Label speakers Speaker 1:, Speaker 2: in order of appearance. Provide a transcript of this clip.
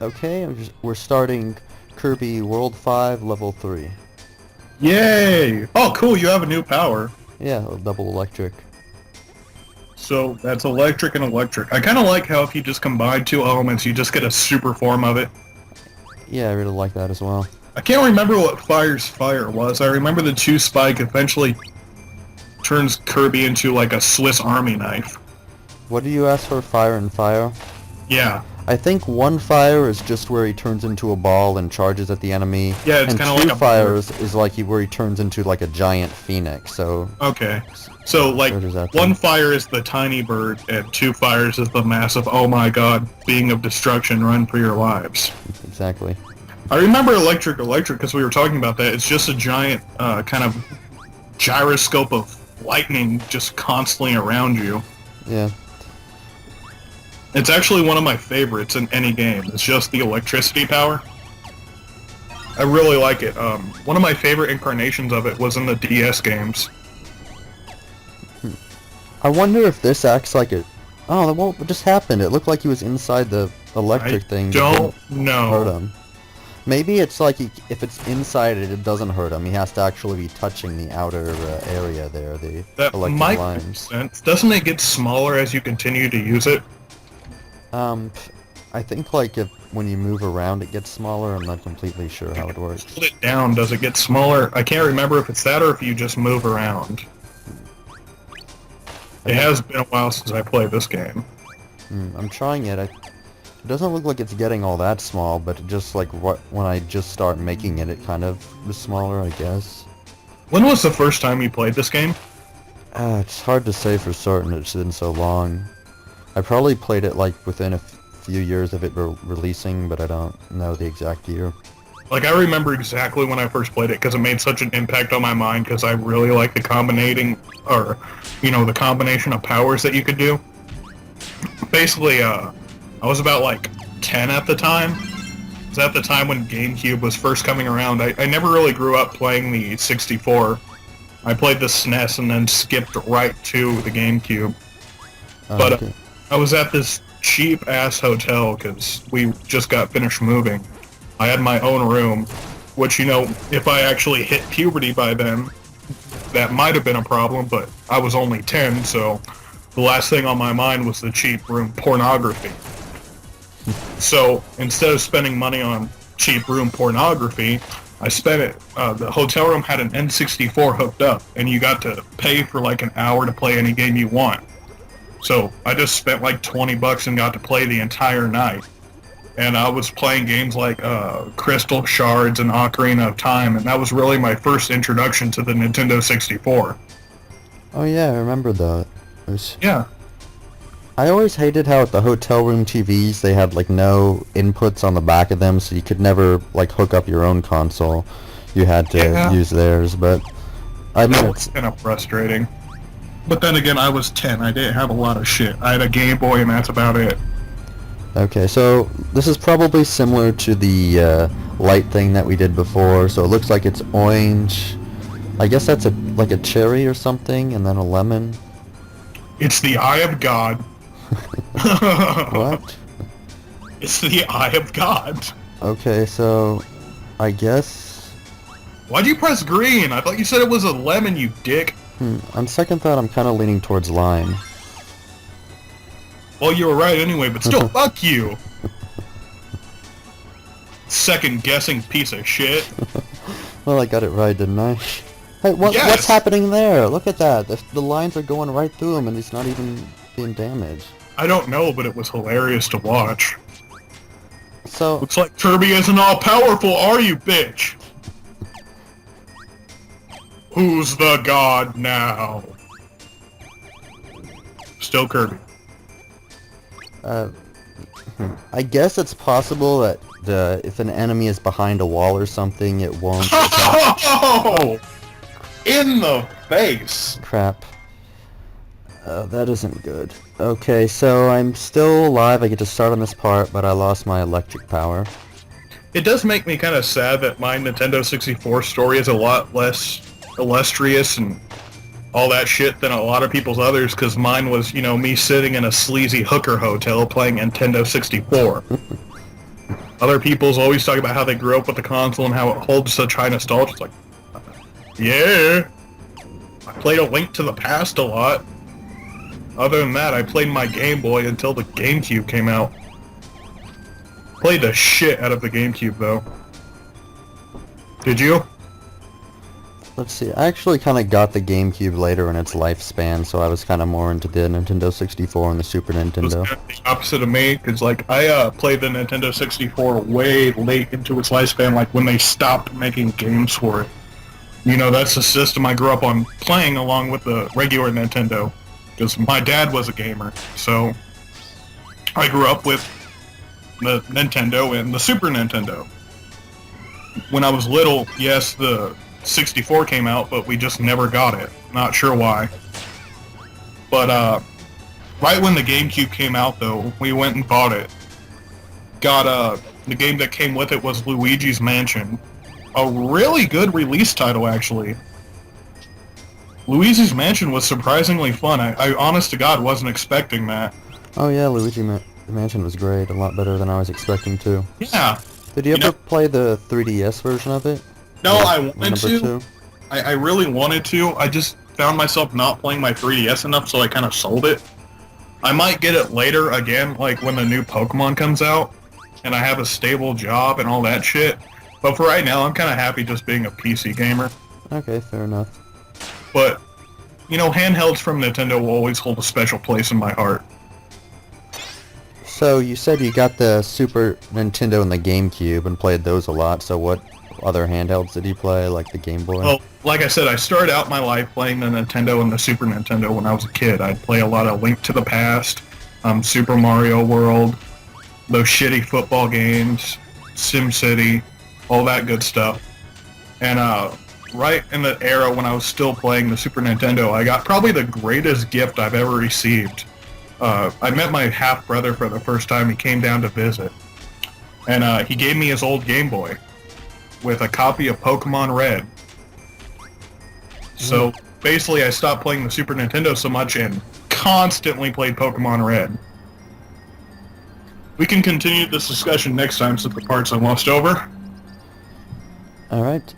Speaker 1: Okay, we're starting Kirby World 5, Level 3.
Speaker 2: Yay! Oh, cool, you have a new power.
Speaker 1: Yeah, double electric.
Speaker 2: So that's electric and electric. I kind of like how if you just combine two elements, you just get a super form of it.
Speaker 1: Yeah, I really like that as well.
Speaker 2: I can't remember what Fire's fire was. I remember the two spike eventually turns Kirby into like a Swiss Army knife.
Speaker 1: What do you ask for, fire and fire?
Speaker 2: Yeah.
Speaker 1: I think one fire is just where he turns into a ball and charges at the enemy.
Speaker 2: Yeah, it's
Speaker 1: and
Speaker 2: kind of
Speaker 1: two
Speaker 2: like a
Speaker 1: fires is like where he turns into like a giant phoenix. So
Speaker 2: okay. So like one fire is the tiny bird and two fires is the massive, oh my god, being of destruction, run for your lives.
Speaker 1: Exactly.
Speaker 2: I remember electric because we were talking about that. It's just a giant kind of gyroscope of lightning just constantly around you.
Speaker 1: Yeah.
Speaker 2: It's actually one of my favorites in any game. It's just the electricity power. I really like it. One of my favorite incarnations of it was in the DS games.
Speaker 1: I wonder if this acts like it. Oh, what just happened? It looked like he was inside the electric thing.
Speaker 2: Don't know.
Speaker 1: Hurt him. Maybe it's like if it's inside it, it doesn't hurt him. He has to actually be touching the outer area there, the electric
Speaker 2: might
Speaker 1: lines.
Speaker 2: make sense. Doesn't it get smaller as you continue to use it?
Speaker 1: I think like when you move around it gets smaller. I'm not completely sure how it works.
Speaker 2: Hold it down, does it get smaller? I can't remember if it's that or if you just move around. It has been a while since I played this game.
Speaker 1: I'm trying it. It doesn't look like it's getting all that small, but just like when I just start making it, it kind of is smaller, I guess.
Speaker 2: When was the first time you played this game?
Speaker 1: It's hard to say for certain. It's been so long. I probably played it like within a few years of it releasing, but I don't know the exact year.
Speaker 2: Like, I remember exactly when I first played it because it made such an impact on my mind because I really like the the combination of powers that you could do. Basically, I was about like 10 at the time. It was at the time when GameCube was first coming around. I never really grew up playing the 64. I played the SNES and then skipped right to the GameCube. But
Speaker 1: okay.
Speaker 2: I was at this cheap-ass hotel because we just got finished moving. I had my own room, which, if I actually hit puberty by then, that might have been a problem, but I was only 10, so the last thing on my mind was the cheap room pornography. So instead of spending money on cheap room pornography, I spent it. The hotel room had an N64 hooked up, and you got to pay for like an hour to play any game you want. So I just spent like $20 and got to play the entire night. And I was playing games like Crystal, Shards, and Ocarina of Time, and that was really my first introduction to the Nintendo 64.
Speaker 1: Oh yeah, I remember that.
Speaker 2: Yeah.
Speaker 1: I always hated how at the hotel room TVs they had like no inputs on the back of them, so you could never like hook up your own console. You had to use theirs, but I mean
Speaker 2: it's kind of frustrating. But then again, I was 10. I didn't have a lot of shit. I had a Game Boy, and that's about it.
Speaker 1: Okay, so this is probably similar to the light thing that we did before. So it looks like it's orange. I guess that's like a cherry or something, and then a lemon.
Speaker 2: It's the Eye of God.
Speaker 1: What?
Speaker 2: It's the Eye of God.
Speaker 1: Okay, so I guess...
Speaker 2: Why'd you press green? I thought you said it was a lemon, you dick.
Speaker 1: On second thought, I'm kind of leaning towards lime.
Speaker 2: Well, you were right anyway, but still, fuck you! Second-guessing piece of shit.
Speaker 1: Well, I got it right, didn't I? Hey, what's happening there? Look at that. The lines are going right through him, and he's not even being damaged.
Speaker 2: I don't know, but it was hilarious to watch.
Speaker 1: So...
Speaker 2: Looks like Kirby isn't all-powerful, are you, bitch? Who's the god now? Still Kirby.
Speaker 1: I guess it's possible that if an enemy is behind a wall or something, it won't...
Speaker 2: Oh! In the face!
Speaker 1: Crap. That isn't good. Okay, so I'm still alive. I get to start on this part, but I lost my electric power.
Speaker 2: It does make me kind of sad that my Nintendo 64 story is a lot less illustrious and all that shit than a lot of people's others, because mine was, me sitting in a sleazy hooker hotel playing Nintendo 64. Other people's always talk about how they grew up with the console and how it holds such high nostalgia. It's like, yeah, I played A Link to the Past a lot. Other than that, I played my Game Boy until the GameCube came out. Played the shit out of the GameCube, though. Did you?
Speaker 1: Let's see, I actually kind of got the GameCube later in its lifespan, so I was kind of more into the Nintendo 64 and the Super
Speaker 2: It was
Speaker 1: Nintendo.
Speaker 2: kind of the opposite of me, because like I played the Nintendo 64 way late into its lifespan, like when they stopped making games for it. You know, that's the system I grew up on playing along with the regular Nintendo, because my dad was a gamer, so I grew up with the Nintendo and the Super Nintendo. When I was little, yes, the 64 came out, but we just never got it. Not sure why. But right when the GameCube came out, though, we went and bought it. Got the game that came with it was Luigi's Mansion. A really good release title, actually. Luigi's Mansion was surprisingly fun. I honest to God wasn't expecting that.
Speaker 1: Oh yeah, Mansion was great, a lot better than I was expecting to.
Speaker 2: Yeah.
Speaker 1: Did you ever play the 3DS version of it?
Speaker 2: No,
Speaker 1: Like,
Speaker 2: I wanted to.
Speaker 1: two?
Speaker 2: I really wanted to. I just found myself not playing my 3DS enough, so I kind of sold it. I might get it later again, like when the new Pokemon comes out, and I have a stable job and all that shit. But for right now, I'm kind of happy just being a PC gamer.
Speaker 1: Okay, fair enough.
Speaker 2: But, you know, handhelds from Nintendo will always hold a special place in my heart.
Speaker 1: So you said you got the Super Nintendo and the GameCube and played those a lot, so what other handhelds did you play, like the Game Boy?
Speaker 2: Well, like I said, I started out my life playing the Nintendo and the Super Nintendo when I was a kid. I'd play a lot of Link to the Past, Super Mario World, those shitty football games, SimCity, all that good stuff. And right in the era when I was still playing the Super Nintendo, I got probably the greatest gift I've ever received. I met my half-brother for the first time. He came down to visit. And he gave me his old Game Boy with a copy of Pokemon Red. So basically I stopped playing the Super Nintendo so much and constantly played Pokemon Red. We can continue this discussion next time since the part's almost over.
Speaker 1: Alright.